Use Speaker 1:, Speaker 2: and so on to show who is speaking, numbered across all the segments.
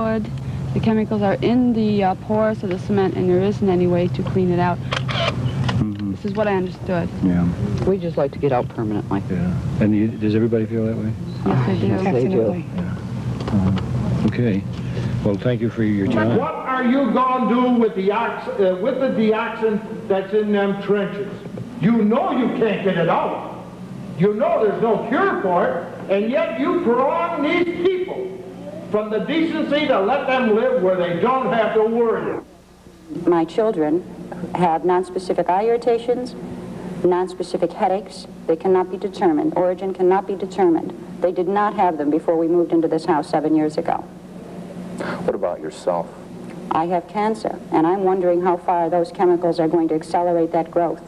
Speaker 1: The chemicals are in the pores of the cement, and there isn't any way to clean it out. This is what I understood.
Speaker 2: Yeah.
Speaker 3: We just like to get out permanently.
Speaker 2: Yeah. And does everybody feel that way?
Speaker 1: Yes, they do.
Speaker 3: Yes, they do.
Speaker 2: Yeah. Okay. Well, thank you for your time.
Speaker 4: What are you going to do with the dioxin that's in them trenches? You know you can't get it out. You know there's no cure for it, and yet you prolong these people from the decency to let them live where they don't have to worry.
Speaker 5: My children have nonspecific eye irritations, nonspecific headaches. They cannot be determined. Origin cannot be determined. They did not have them before we moved into this house 7 years ago.
Speaker 6: What about yourself?
Speaker 5: I have cancer, and I'm wondering how far those chemicals are going to accelerate that growth.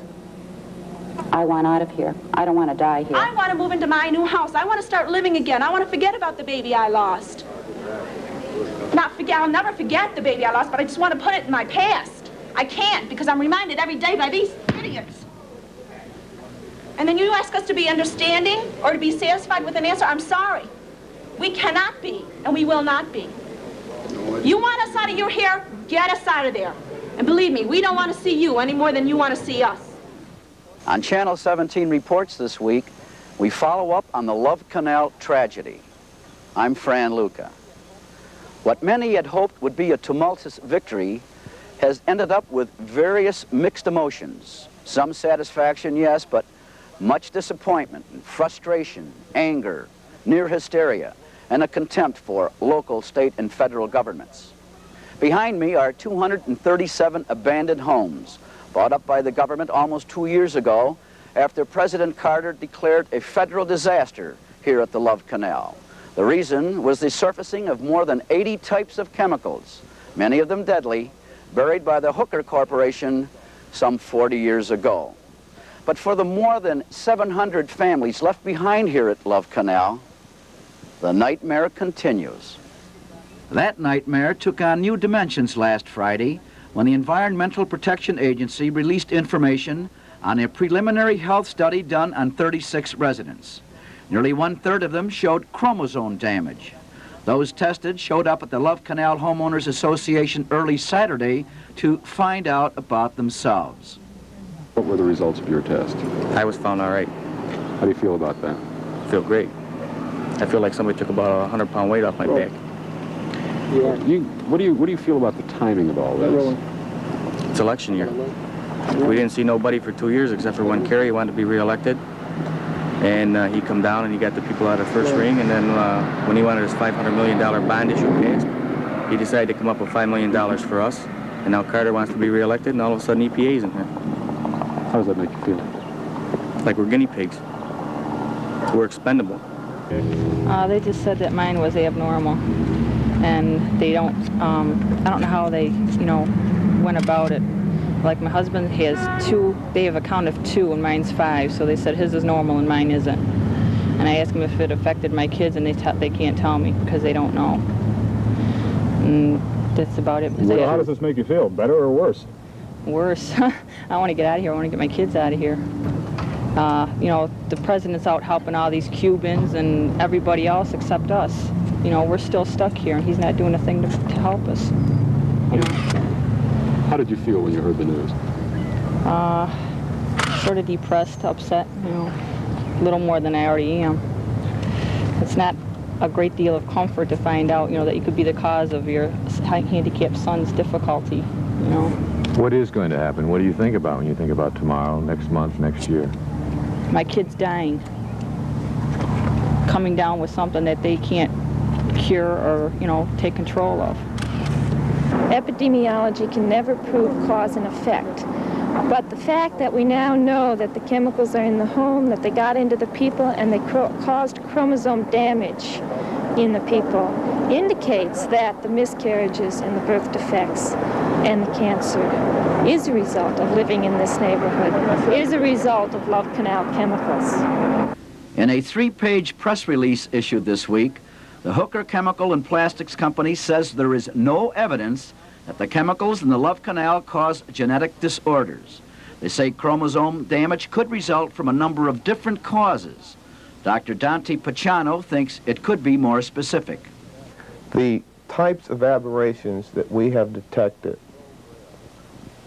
Speaker 5: I want out of here. I don't want to die here.
Speaker 7: I want to move into my new house. I want to start living again. I want to forget about the baby I lost. I'll never forget the baby I lost, but I just want to put it in my past. I can't, because I'm reminded every day by these idiots. And then you ask us to be understanding or to be satisfied with an answer. I'm sorry. We cannot be, and we will not be. You want us out of your hair? Get us out of there. And believe me, we don't want to see you any more than you want to see us.
Speaker 8: On Channel 17 Reports this week, we follow up on the Love Canal tragedy. I'm Fran Lucca. What many had hoped would be a tumultuous victory has ended up with various mixed emotions. Some satisfaction, yes, but much disappointment and frustration, anger, near hysteria, and a contempt for local, state, and federal governments. Behind me are 237 abandoned homes bought up by the government almost 2 years ago after President Carter declared a federal disaster here at the Love Canal. The reason was the surfacing of more than 80 types of chemicals, many of them deadly, buried by the Hooker Corporation some 40 years ago. But for the more than 700 families left behind here at Love Canal, the nightmare continues. That nightmare took on new dimensions last Friday when the Environmental Protection Agency released information on a preliminary health study done on 36 residents. Nearly 1/3 of them showed chromosome damage. Those tested showed up at the Love Canal Homeowners Association early Saturday to find out about themselves.
Speaker 6: What were the results of your test?
Speaker 9: I was found all right.
Speaker 6: How do you feel about that?
Speaker 9: I feel great. I feel like somebody took about a 100-pound weight off my back.
Speaker 6: What do you feel about the timing of all this?
Speaker 9: It's election year. We didn't see nobody for 2 years except for when Kerry wanted to be reelected. And he come down and he got the people out of first ring, and then when he wanted his $500 million bond issue passed, he decided to come up with $5 million for us. And now Carter wants to be reelected, and all of a sudden EPA's in here.
Speaker 6: How does that make you feel?
Speaker 9: Like we're guinea pigs. We're expendable.
Speaker 10: They just said that mine was abnormal, and they don't, I don't know how they, went about it. Like my husband has 2, they have a count of 2 and mine's 5, so they said his is normal and mine isn't. And I asked them if it affected my kids, and they can't tell me because they don't know. And that's about it.
Speaker 4: Well, how does this make you feel, better or worse?
Speaker 10: Worse. I want to get out of here. I want to get my kids out of here. The president's out helping all these Cubans and everybody else except us. We're still stuck here, and he's not doing a thing to help us.
Speaker 6: How did you feel when you heard the news?
Speaker 10: Sort of depressed, upset, a little more than I already am. It's not a great deal of comfort to find out, that you could be the cause of your handicapped son's difficulty,
Speaker 11: What is going to happen? What do you think about when you think about tomorrow, next month, next year?
Speaker 10: My kid's dying, coming down with something that they can't cure or, take control of.
Speaker 12: Epidemiology can never prove cause and effect. But the fact that we now know that the chemicals are in the home, that they got into the people, and they caused chromosome damage in the people, indicates that the miscarriages and the birth defects and the cancer is a result of living in this neighborhood, is a result of Love Canal chemicals.
Speaker 8: In a 3-page press release issued this week, the Hooker Chemical and Plastics Company says there is no evidence that the chemicals in the Love Canal cause genetic disorders. They say chromosome damage could result from a number of different causes. Dr. Dante Pacciano thinks it could be more specific.
Speaker 6: The
Speaker 13: types of aberrations that we have detected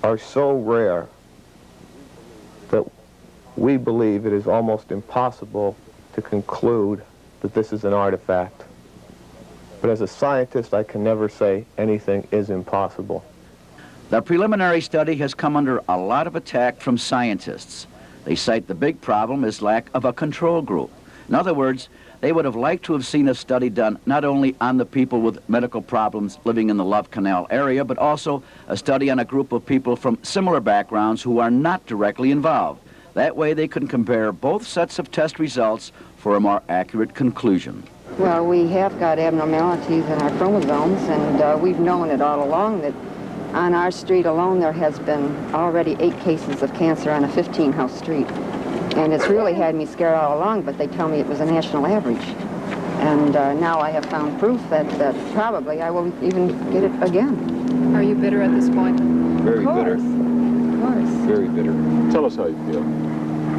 Speaker 13: are so rare that we believe it is almost impossible to conclude that this is an artifact. But as a scientist, I can never say anything is impossible.
Speaker 8: The preliminary study has come under a lot of attack from scientists. They cite the big problem as lack of a control group. In other words, they would have liked to have seen a study done not only on the people with medical problems living in the Love Canal area, but also a study on a group of people from similar backgrounds who are not directly involved. That way they can compare both sets of test results for a more accurate conclusion.
Speaker 14: Well, we have got abnormalities in our chromosomes, and we've known it all along that on our street alone there has been already 8 cases of cancer on a 15-house street. And it's really had me scared all along, but they tell me it was a national average. And now I have found proof that probably I will even get it again.
Speaker 1: Are you bitter at this point?
Speaker 2: Very bitter.
Speaker 14: Of course.
Speaker 2: Very bitter.
Speaker 6: Tell us how you feel.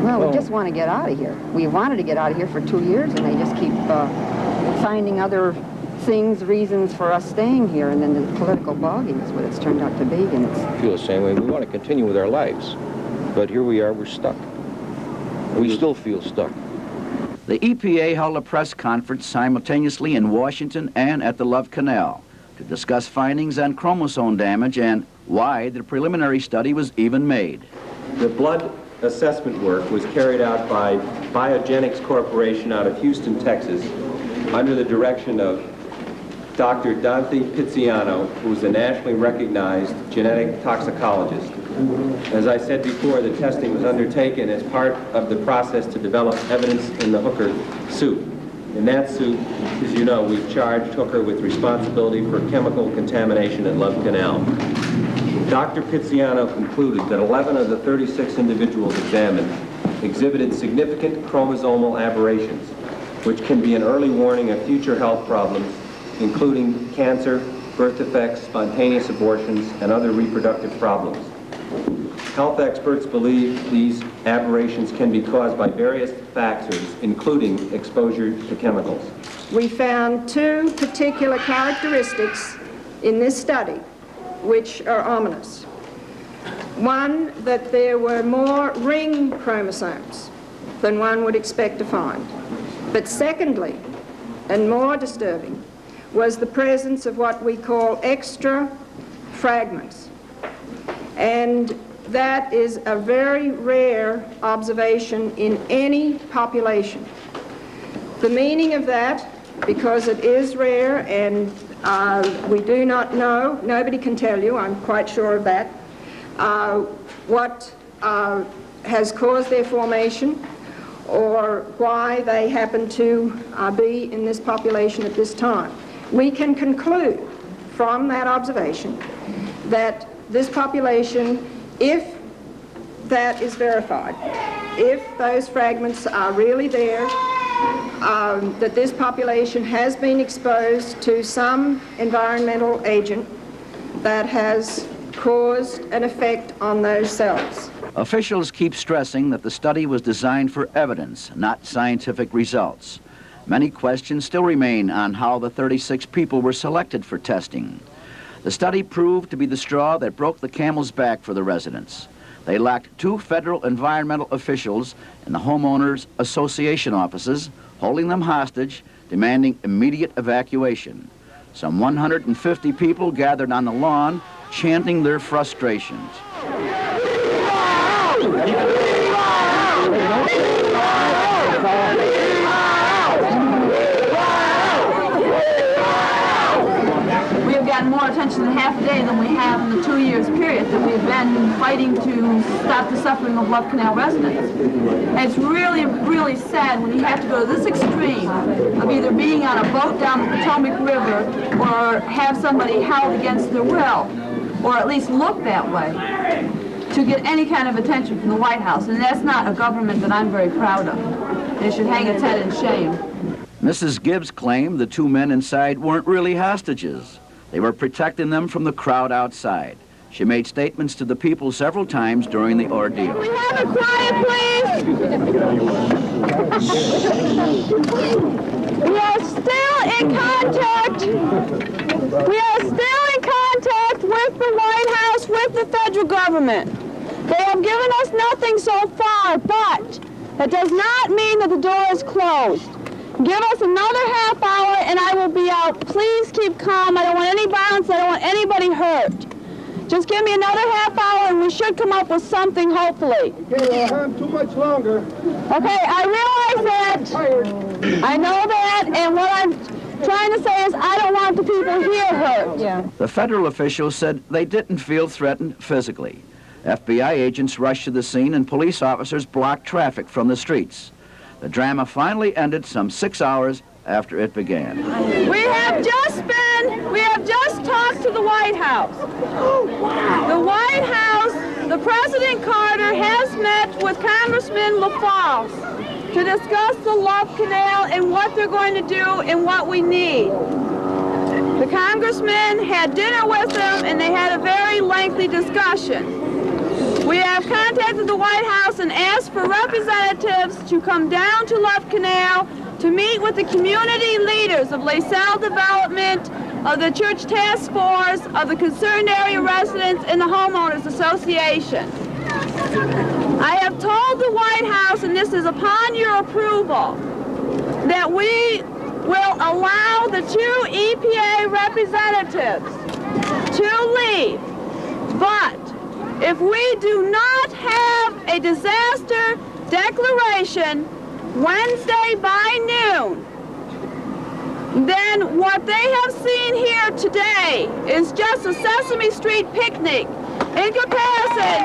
Speaker 14: Well, we just want to get out of here. We wanted to get out of here for 2 years, and they just keep finding other things, reasons for us staying here, and then the political ballgame is what it's turned out to be. And
Speaker 2: I feel the same way. We want to continue with our lives, but here we are, we're stuck. We still feel stuck.
Speaker 8: The EPA held a press conference simultaneously in Washington and at the Love Canal to discuss findings on chromosome damage and why the preliminary study was even made.
Speaker 15: The blood assessment work was carried out by Biogenics Corporation out of Houston, Texas, under the direction of Dr. Dante Pizziano, who is a nationally recognized genetic toxicologist. As I said before, the testing was undertaken as part of the process to develop evidence in the Hooker suit. In that suit, as you know, we've charged Hooker with responsibility for chemical contamination at Love Canal. Dr. Pizziano concluded that 11 of the 36 individuals examined exhibited significant chromosomal aberrations, which can be an early warning of future health problems, including cancer, birth defects, spontaneous abortions, and other reproductive problems. Health experts believe these aberrations can be caused by various factors, including exposure to chemicals.
Speaker 12: We found 2 particular characteristics in this study which are ominous. One, that there were more ring chromosomes than one would expect to find. But secondly, and more disturbing, was the presence of what we call extra fragments. And that is a very rare observation in any population. The meaning of that, because it is rare and we do not know, nobody can tell you, I'm quite sure of that, what has caused their formation or why they happen to be in this population at this time. We can conclude from that observation that this population, if that is verified, if those fragments are really there, that this population has been exposed to some environmental agent that has caused an effect on those cells.
Speaker 8: Officials keep stressing that the study was designed for evidence, not scientific results. Many questions still remain on how the 36 people were selected for testing. The study proved to be the straw that broke the camel's back for the residents. They lacked 2 federal environmental officials in the homeowners' association offices, holding them hostage, demanding immediate evacuation. Some 150 people gathered on the lawn, chanting their frustrations.
Speaker 1: We have gotten more attention in half a day than we have in the 2 years period that we've been fighting to stop the suffering of Love Canal residents. And it's really, really sad when you have to go to this extreme of either being on a boat down the Potomac River or have somebody held against their will, or at least look that way, to get any kind of attention from the White House. And that's not a government that I'm very proud of. They should hang its head in shame.
Speaker 8: Mrs. Gibbs claimed the 2 men inside weren't really hostages. They were protecting them from the crowd outside. She made statements to the people several times during the ordeal.
Speaker 12: Can we have a quiet, please? We are still
Speaker 1: in contact. We are still in contact with the White House, with the federal government. They have given us nothing so far, but that does not mean that the door is closed. Give us another half hour and I will be out. Please keep calm. I don't want any violence. I don't want anybody hurt. Just give me another half hour and we should come up with something, hopefully.
Speaker 4: Okay, we don't have too much longer.
Speaker 1: Okay, I realize that. I know that, and what I'm trying to say is I don't want the people here hurt. Yeah.
Speaker 8: The federal officials said they didn't feel threatened physically. FBI agents rushed to the scene and police officers blocked traffic from the streets. The drama finally ended some 6 hours after it began.
Speaker 1: We have just talked to the White House. The White House, the President Carter has met with Congressman LaFalce to discuss the Love Canal and what they're going to do and what we need. The congressman had dinner with them and they had a very lengthy discussion. We have contacted the White House and asked for representatives to come down to Love Canal to meet with the community leaders of LaSalle Development, of the Church Task Force, of the concerned area residents, and the Homeowners Association. I have told the White House, and this is upon your approval, that we will allow the 2 EPA representatives to leave, but if we do not have a disaster declaration Wednesday by noon, then what they have seen here today is just a Sesame Street picnic in comparison.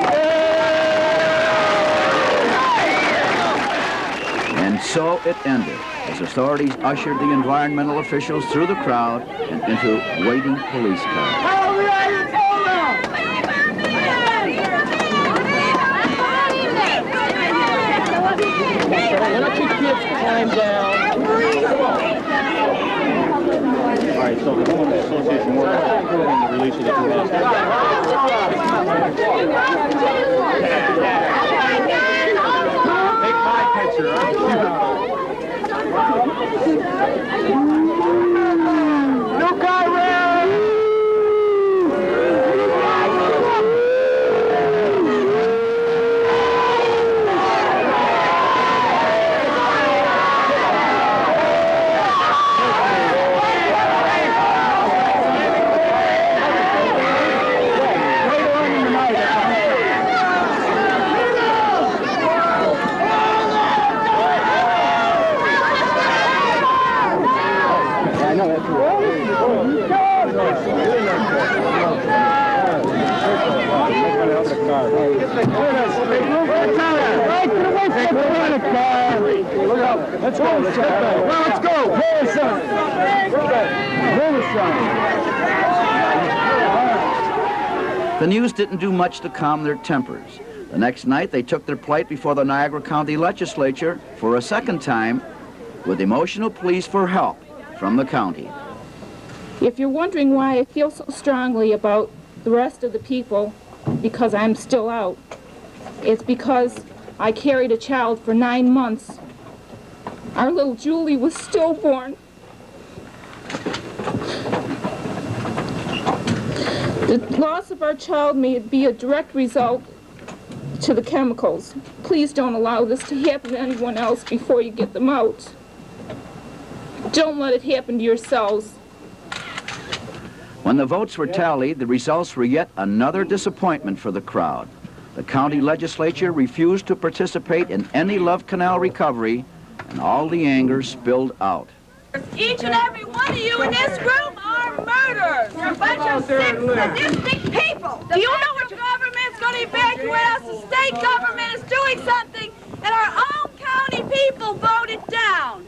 Speaker 8: And so it ended, as authorities ushered the environmental officials through the crowd and into waiting police cars.
Speaker 4: Why don't you kids climb down?
Speaker 6: All right, so the Homeowners Association workers on the release of the canal. Take my picture,
Speaker 4: Lucca, Let's go. Let's go.
Speaker 8: The news didn't do much to calm their tempers. The next night, they took their plight before the Niagara County Legislature for a second time with emotional pleas for help from the county.
Speaker 12: If you're wondering why I feel so strongly about the rest of the people because I'm still out, it's because I carried a child for 9 months. Our little Julie was stillborn. The loss of our child may be a direct result to the chemicals. Please don't allow this to happen to anyone else before you get them out. Don't let it happen to yourselves.
Speaker 8: When the votes were tallied, the results were yet another disappointment for the crowd. The county legislature refused to participate in any Love Canal recovery, and all the anger spilled out.
Speaker 1: Each and every one of you in this room are murderers. You're a bunch of sick, sadistic people. Do you know what government's going to evacuate us? The state government is doing something, and our own county people voted down.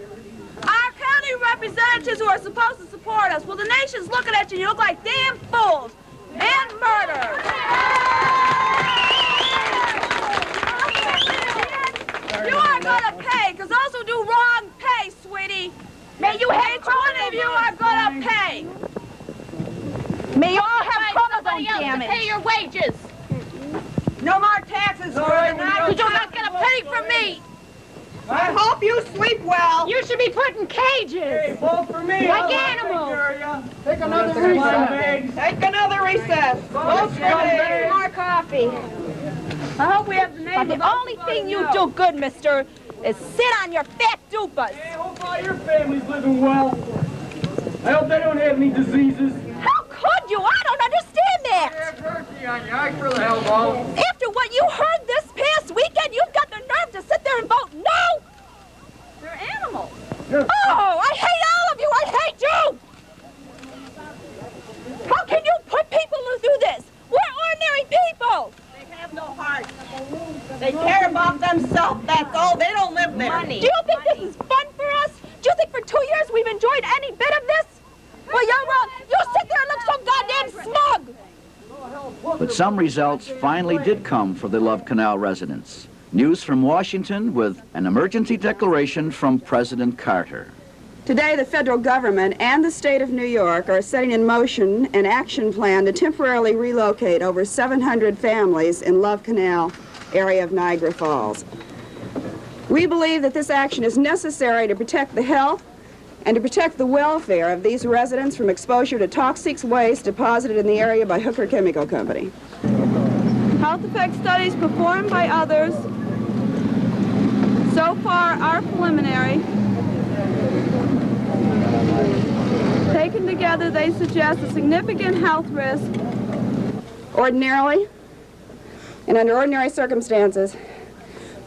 Speaker 1: Our county representatives who are supposed to support us, well, the nation's looking at you, you look like damn fools and murderers. You are going to pay, because those who do wrong pay, sweetie. May you have each one of you are going to pay. May you all have chromosome damage.
Speaker 7: Pay your wages.
Speaker 1: No more taxes for the night.
Speaker 7: You're not going to pay for me.
Speaker 16: I hope you sleep well.
Speaker 12: You should be put in cages.
Speaker 16: Hey, vote for me.
Speaker 12: Like
Speaker 16: I'll
Speaker 12: animals.
Speaker 16: take another recess. Take another recess. Vote for me.
Speaker 12: More coffee.
Speaker 1: I hope we have the name.
Speaker 7: But the only thing you do good, mister, is sit on your fat dupas.
Speaker 16: Hey, I hope all your family's living well. I hope they don't have any diseases.
Speaker 7: How could you? I don't understand that.
Speaker 16: Have mercy on you. I for the hell vote.
Speaker 7: After what you heard this past weekend, you've got the nerve to sit there and vote no?
Speaker 1: They're animals.
Speaker 7: Oh, I hate all of you. I hate you. How can you put people to do this? We're ordinary people.
Speaker 16: They have no heart. They care about themselves, that's all. They don't live there.
Speaker 7: Do you think this is fun for us? Do you think for 2 years we've enjoyed any bit of this? Well, you're wrong. You sit there and look so goddamn smug.
Speaker 8: But some results finally did come for the Love Canal residents. News from Washington with an emergency declaration from President Carter.
Speaker 17: Today, the federal government and the state of New York are setting in motion an action plan to temporarily relocate over 700 families in Love Canal area of Niagara Falls. We believe that this action is necessary to protect the health and to protect the welfare of these residents from exposure to toxic waste deposited in the area by Hooker Chemical Company.
Speaker 1: Health effect studies performed by others so far are preliminary. Taken together, they suggest a significant health risk.
Speaker 17: Ordinarily, and under ordinary circumstances,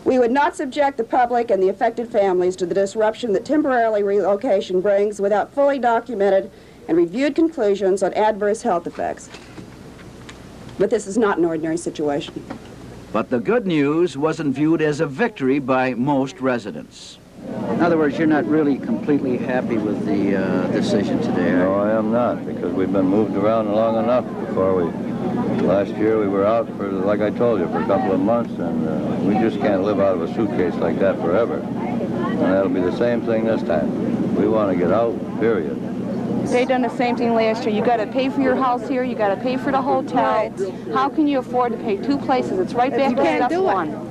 Speaker 17: we would not subject the public and the affected families to the disruption that temporary relocation brings without fully documented and reviewed conclusions on adverse health effects. But this is not an ordinary situation.
Speaker 8: But the good news wasn't viewed as a victory by most residents. In other words, you're not really completely happy with the decision today,
Speaker 2: No, I am not, because we've been moved around long enough before we... Last year we were out for, like I told you, for a couple of months, and we just can't live out of a suitcase like that forever. And that'll be the same thing this time. We want to get out, period.
Speaker 3: They done the same thing last year. You got to pay for your house here. You got to pay for the hotel. How can you afford to pay two places? It's right back to step one.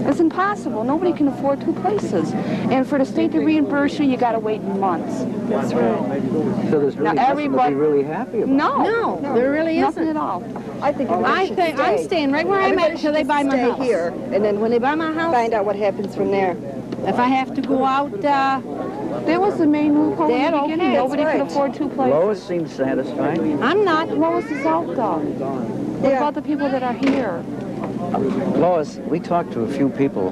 Speaker 3: It's impossible. Nobody can afford two places. And for the state to reimburse you, you got to wait months. That's right.
Speaker 8: So there's really nothing to be really happy about.
Speaker 3: No, there really isn't.
Speaker 12: Nothing at all.
Speaker 14: I think
Speaker 12: I'm staying right where I'm at until they buy my house.
Speaker 14: here, and then
Speaker 12: When they buy my house,
Speaker 14: find out what happens from there.
Speaker 12: if I have to go out,
Speaker 3: That was the main loophole in the beginning. Nobody could afford two places.
Speaker 8: Lois seems satisfied.
Speaker 12: I'm not. Lois is out, though. What about the people that are here?
Speaker 8: Lois, we talked to a few people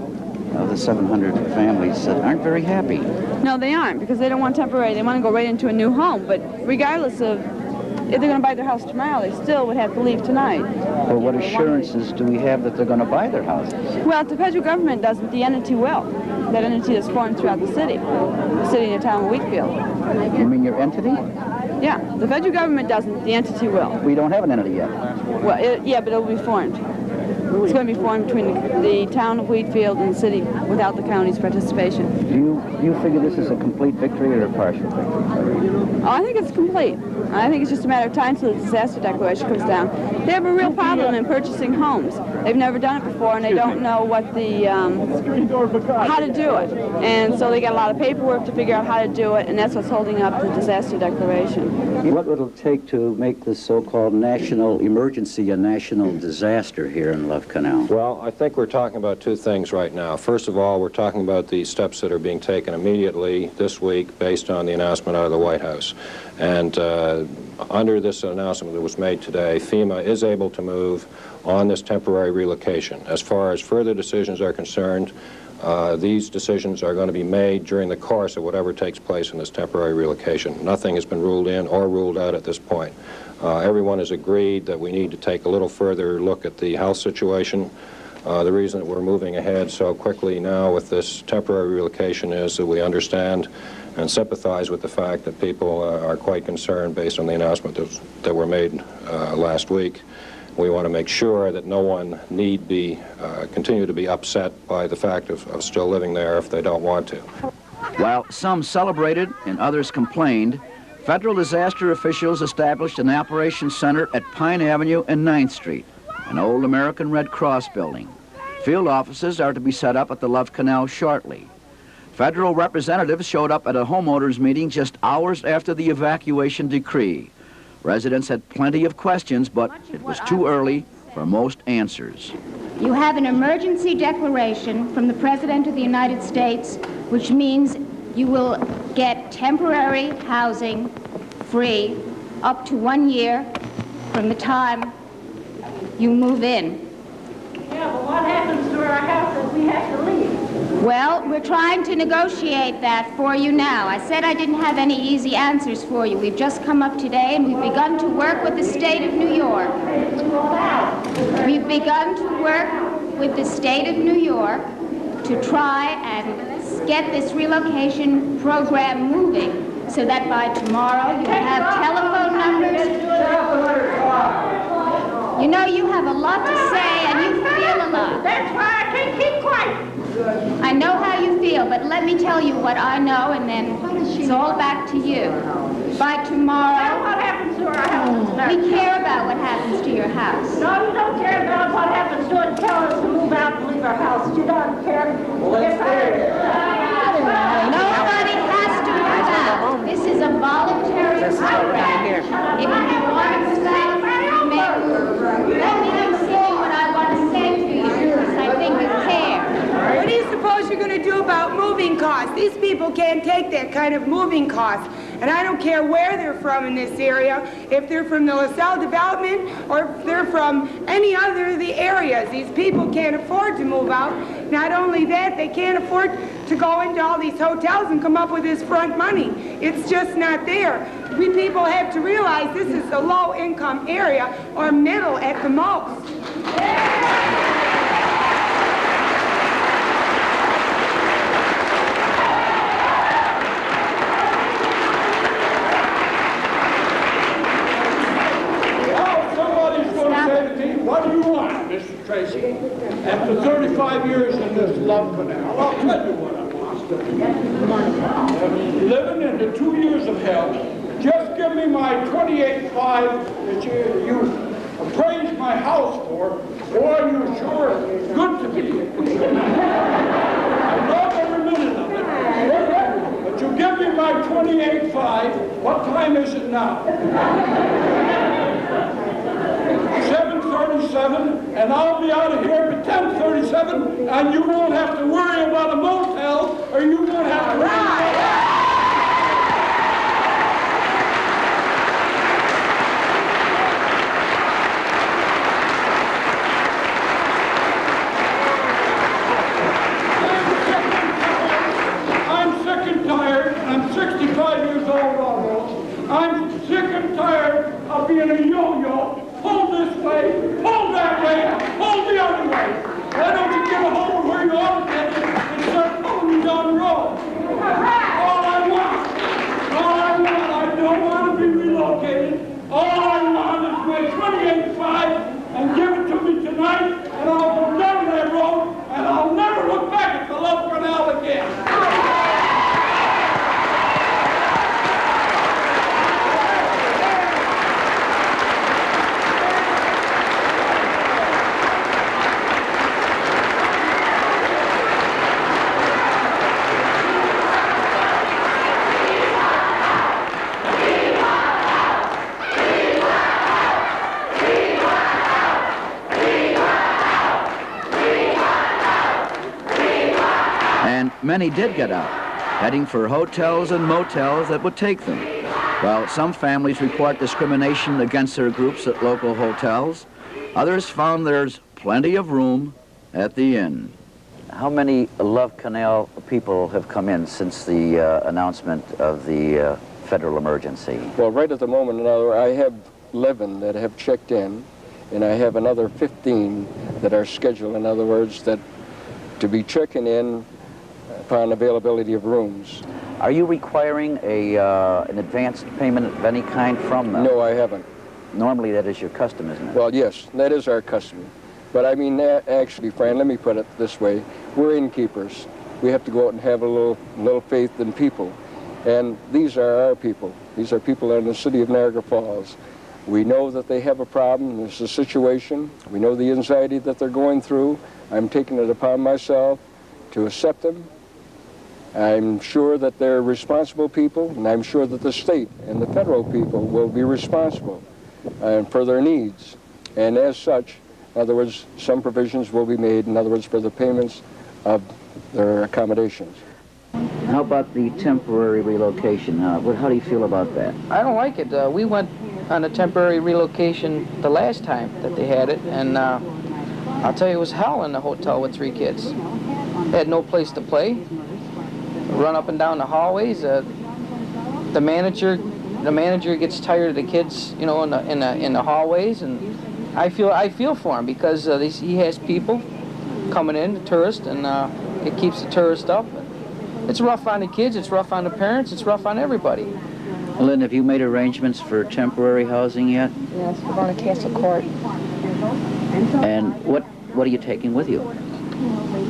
Speaker 8: of the 700 families that aren't very happy.
Speaker 1: No, they aren't, because they don't want temporary. They want to go right into a new home. But regardless of if they're going to buy their house tomorrow, they still would have to leave tonight.
Speaker 8: Well, what assurances do we have that they're going to buy their houses?
Speaker 1: Well, if the federal government doesn't, the entity will. That entity is formed throughout the city and the town of Wheatfield.
Speaker 8: You mean your entity?
Speaker 1: Yeah, the federal government doesn't, the entity will.
Speaker 8: We don't have an entity yet.
Speaker 1: Well, yeah, but it'll be formed. It's going to be formed between the town of Wheatfield and the city without the county's participation.
Speaker 8: Do you figure this is a complete victory or a partial victory?
Speaker 1: Oh, I think it's complete. I think it's just a matter of time till the disaster declaration comes down. They have a real problem in purchasing homes. They've never done it before, and they don't know what the how to do it. And so they got a lot of paperwork to figure out how to do it, and that's what's holding up the disaster declaration.
Speaker 8: What would it take to make this so-called national emergency a national disaster here in Love Canal?
Speaker 2: Well, I think we're talking about two things right now. First of all, we're talking about the steps that are being taken immediately this week based on the announcement out of the White House. And under this announcement that was made today, FEMA is able to move on this temporary relocation. As far as further decisions are concerned, these decisions are going to be made during the course of whatever takes place in this temporary relocation. Nothing has been ruled in or ruled out at this point. Everyone has agreed that we need to take a little further look at the health situation. The reason that we're moving ahead so quickly now with this temporary relocation is that we understand and sympathize with the fact that people are quite concerned based on the announcement that were made last week. We want to make sure that no one need be continue to be upset by the fact of still living there if they don't want to.
Speaker 8: While some celebrated and others complained, federal disaster officials established an operations center at Pine Avenue and 9th Street, an old American Red Cross building. Field offices are to be set up at the Love Canal shortly. Federal representatives showed up at a homeowners meeting just hours after the evacuation decree. Residents had plenty of questions, but it was too early for most answers.
Speaker 18: You have an emergency declaration from the President of the United States, which means you will get temporary housing free up to 1 year from the time you move in.
Speaker 16: Yeah, but what happens to our house if we have to leave?
Speaker 18: Well, we're trying to negotiate that for you now. I said I didn't have any easy answers for you. We've just come up today and we've begun to work with the state of New York. We've begun to work with the state of New York to try and get this relocation program moving so that by tomorrow you have telephone numbers. You know, you have a lot to say and you feel a lot.
Speaker 16: That's why I can't keep quiet.
Speaker 18: I know how you feel, but let me tell you what I know, and then it's all back to you. By tomorrow...
Speaker 16: What happens to our house?
Speaker 18: We care about what happens to your house.
Speaker 16: No, you don't care about what happens to it. Tell us to move out and leave our house. You don't care. Nobody
Speaker 18: has to move out. This is a voluntary program. If you want to move out, you may move. Let me say what I want to say to you, because I think you care.
Speaker 19: What do you suppose you're going to do about moving costs? These people can't take that kind of moving costs. And I don't care where they're from in this area, if they're from the LaSalle development or if they're from any other of the areas. These people can't afford to move out. Not only that, they can't afford to go into all these hotels and come up with this front money. It's just not there. We people have to realize this is a low-income area or middle at the most.
Speaker 4: What do you want, Mr. Tracy? After 35 years in this Love Canal, I'll tell you what I want. Living in the 2 years of hell, just give me my 28.5 that you appraised my house for. Boy, you're sure good to me. I love every minute of it. But you give me my 28.5. What time is it now? 7:37, and I'll be out of here at 10:37, and you won't have to worry about a motel, or you won't have to worry about... I'm sick and tired, I'm 65 years old almost. I'm sick and tired of being a yo-yo. Pull this way, pull that way, pull the other way. Why don't you get a hold of where you ought to get it and start pulling me down the road? All I want, I don't want to be relocated. All I want is my 28.5 and give it to me tonight, and I'll go down that road, and I'll never look back at the Love Canal again.
Speaker 8: Many did get out, heading for hotels and motels that would take them. While some families report discrimination against their groups at local hotels, others found there's plenty of room at the inn. How many Love Canal people have come in since the announcement of the federal emergency?
Speaker 20: Well, right at the moment, I have 11 that have checked in, and I have another 15 that are scheduled. In other words, that to be checking in upon availability of rooms.
Speaker 8: Are you requiring an advance payment of any kind from them?
Speaker 20: No, I haven't.
Speaker 8: Normally that is your custom, isn't it?
Speaker 20: Well, yes, that is our custom. But I mean, actually, Fran, let me put it this way. We're innkeepers. We have to go out and have a little faith in people. And these are our people. These are people in the city of Niagara Falls. We know that they have a problem. There's a situation. We know the anxiety that they're going through. I'm taking it upon myself to accept them. I'm sure that they're responsible people, and I'm sure that the state and the federal people will be responsible for their needs. And as such, in other words, some provisions will be made, in other words, for the payments of their accommodations.
Speaker 8: How about the temporary relocation? How do you feel about that?
Speaker 21: I don't like it. We went on a temporary relocation the last time that they had it, and I'll tell you, it was hell in the hotel with 3 kids. Had no place to play. Run up and down the hallways. The manager gets tired of the kids, you know, in the hallways, and I feel for him because he has people coming in, the tourists, and it keeps the tourists up. It's rough on the kids, it's rough on the parents, it's rough on everybody.
Speaker 8: Lynn, have you made arrangements for temporary housing yet?
Speaker 3: Yes, we're going to Castle Court.
Speaker 8: And what are you taking with you?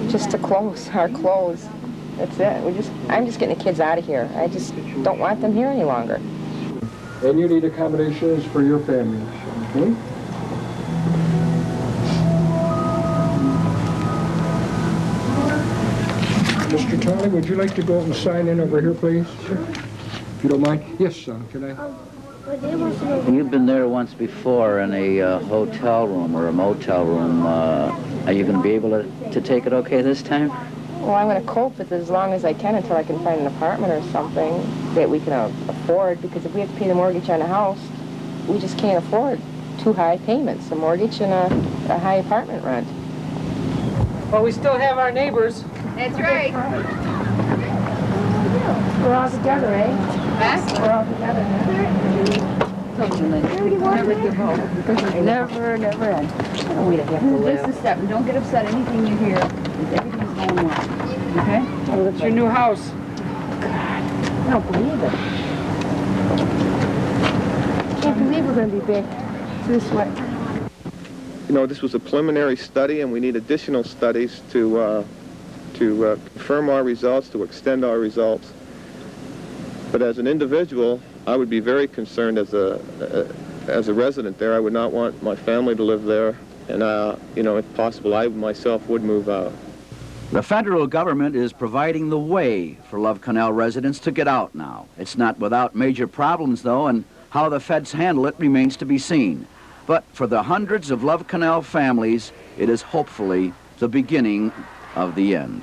Speaker 3: Just to clothes, our clothes. That's it. I'm just getting the kids out of here. I just don't want them here any longer.
Speaker 20: And you need accommodations for your families, okay?
Speaker 22: Mr. Talley, would you like to go and sign in over here, please? If you don't mind. Yes, son, can I?
Speaker 8: You've been there once before in a hotel room or a motel room. Are you going to be able to take it okay this time?
Speaker 3: Well, I'm going to cope with it as long as I can until I can find an apartment or something that we can afford, because if we have to pay the mortgage on a house, we just can't afford 2 high payments, a mortgage and a high apartment rent.
Speaker 19: Well, we still have our neighbors.
Speaker 3: That's right. We're all together, eh? Huh? We're all together, Never give up. Never end. This is step. Don't get upset. Anything you hear, everything's going well. Okay?
Speaker 19: Well, that's your new house.
Speaker 3: God, I don't believe it. I can't believe we're going to be back this way.
Speaker 13: You know, this was a preliminary study, and we need additional studies to confirm our results, to extend our results. But as an individual, I would be very concerned as a resident there. I would not want my family to live there, and you know, if possible, I myself would move out.
Speaker 8: The federal government is providing the way for Love Canal residents to get out now. It's not without major problems, though, and how the feds handle it remains to be seen. But for the hundreds of Love Canal families, it is hopefully the beginning of the end.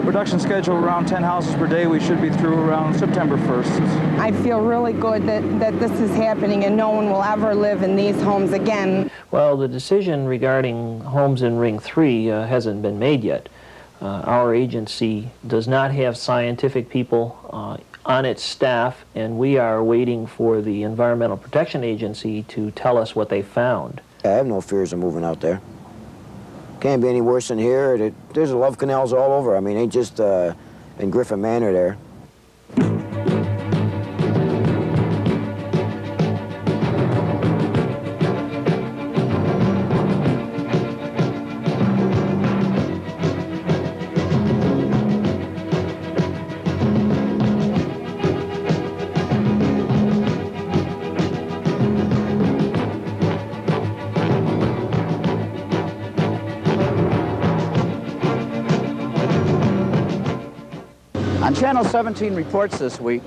Speaker 6: Production schedule around 10 houses per day. We should be through around September 1st.
Speaker 23: I feel really good that this is happening and no one will ever live in these homes again.
Speaker 24: Well, the decision regarding homes in Ring 3 hasn't been made yet. Our agency does not have scientific people on its staff, and we are waiting for the Environmental Protection Agency to tell us what they found.
Speaker 25: I have no fears of moving out there. Can't be any worse than here. There's love canals all over. I mean, ain't just in Griffin Manor there.
Speaker 8: On Channel 17 Reports this week,